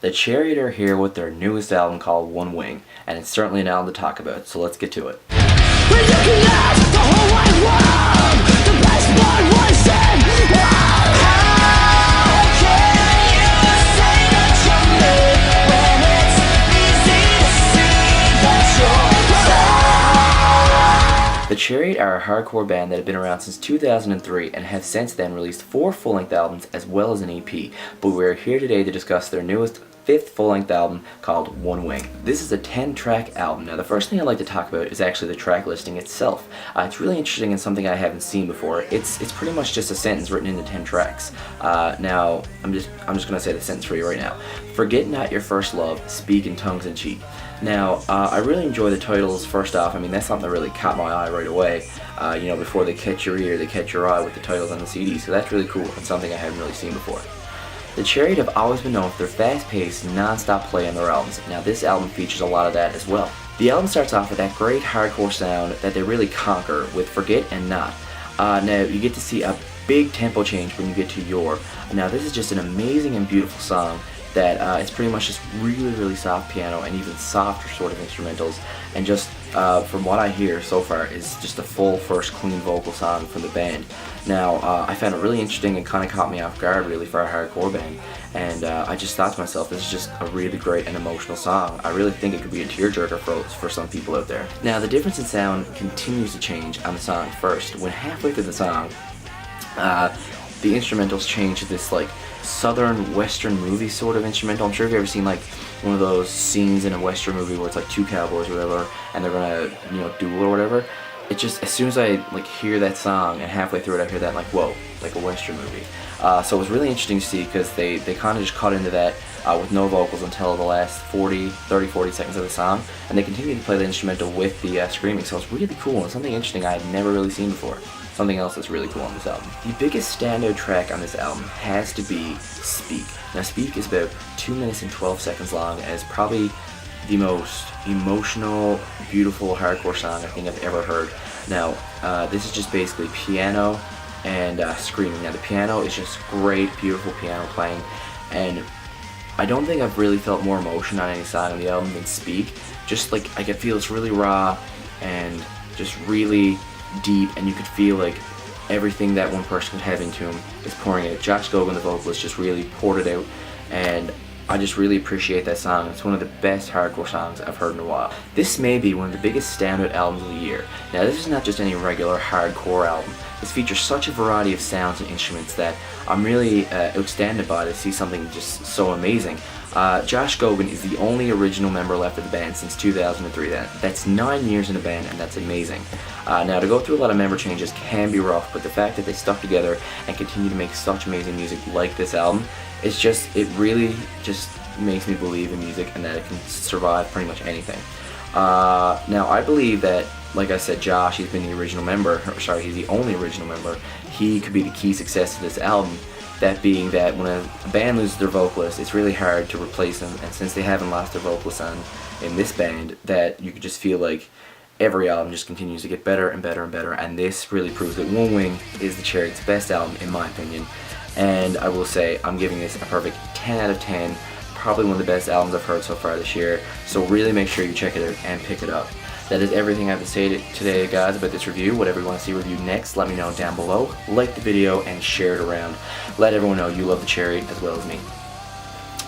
The Chariot are here with their newest album called One Wing, and it's certainly an album to talk about, so let's get to it. We're looking at the whole wide world. The best part was in. How can you say that you're me when it's easy to see that you're The Chariot are a hardcore band that have been around since 2003 and have since then released 4 full-length albums as well as an EP, but we're here today to discuss their newest 5th full-length album called One Wing. This is a 10-track album. Now the first thing I'd like to talk about is actually the track listing itself. It's really interesting and something I haven't seen before. It's pretty much just a sentence written into 10 tracks. Now I'm just gonna say the sentence for you right now. Forget not your first love, speak in tongues and cheat. Now, I really enjoy the titles. First off, I mean, that's something that really caught my eye right away. You know, before they catch your ear, they catch your eye with the titles on the CD, so that's really cool and something I haven't really seen before. The Chariot have always been known for their fast-paced, non-stop play on their albums. Now, this album features a lot of that as well. The album starts off with that great hardcore sound that they really conquer with Forget and Not. Now, you get to see a big tempo change when you get to Your. Now, this is just an amazing and beautiful song that it's pretty much just really soft piano and even softer sort of instrumentals, and just from what I hear so far is just a full first clean vocal song from the band. Now I found it really interesting and kind of caught me off guard really for a hardcore band, and I just thought to myself, this is just a really great and emotional song. I really think it could be a tearjerker for some people out there. Now the difference in sound continues to change on the song first. When halfway through the song, the instrumentals change to this like southern western movie sort of instrumental. I'm sure you've ever seen like one of those scenes in a western movie where it's like two cowboys or whatever and they're gonna, you know, duel or whatever. It just, as soon as I like hear that song and halfway through it I hear that, like, whoa, like a western movie. So it was really interesting to see because they kind of just cut into that with no vocals until the last 30, 40 seconds of the song, and they continued to play the instrumental with the screaming, so it's really cool and something interesting I had never really seen before. Something else that's really cool on this album. The biggest standout track on this album has to be Speak. Now Speak is about 2 minutes and 12 seconds long and is probably the most emotional, beautiful hardcore song I think I've ever heard. Now this is just basically piano and screaming. Now the piano is just great, beautiful piano playing, and I don't think I've really felt more emotion on any song on the album than Speak. Just like I could feel it's really raw and just really deep, and you could feel like everything that one person could have into him is pouring out. Josh Gogan, the vocalist, just really poured it out, and I just really appreciate that song. It's one of the best hardcore songs I've heard in a while. This may be one of the biggest standout albums of the year. Now this is not just any regular hardcore album. This features such a variety of sounds and instruments that I'm really outstanded by to see something just so amazing. Josh Gogan is the only original member left of the band since 2003. That's 9 years in a band, and that's amazing. Now to go through a lot of member changes can be rough, but the fact that they stuck together and continue to make such amazing music like this album, it really just makes me believe in music and that it can survive pretty much anything. Now I believe that, like I said, Josh, he's been the original member, he's the only original member. He could be the key success to this album. That being that when a band loses their vocalist, it's really hard to replace them, and since they haven't lost their vocalist in this band, that you could just feel like every album just continues to get better and better and better, and this really proves that One Wing is the Chariot's best album in my opinion. And I will say I'm giving this a perfect 10 out of 10, probably one of the best albums I've heard so far this year, so really make sure you check it out and pick it up. That is everything I have to say today, guys, about this review. Whatever you want to see reviewed next, let me know down below. Like the video and share it around. Let everyone know you love the Chariot as well as me.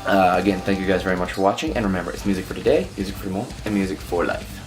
Again, thank you guys very much for watching, and remember, it's music for today, music for tomorrow, and music for life.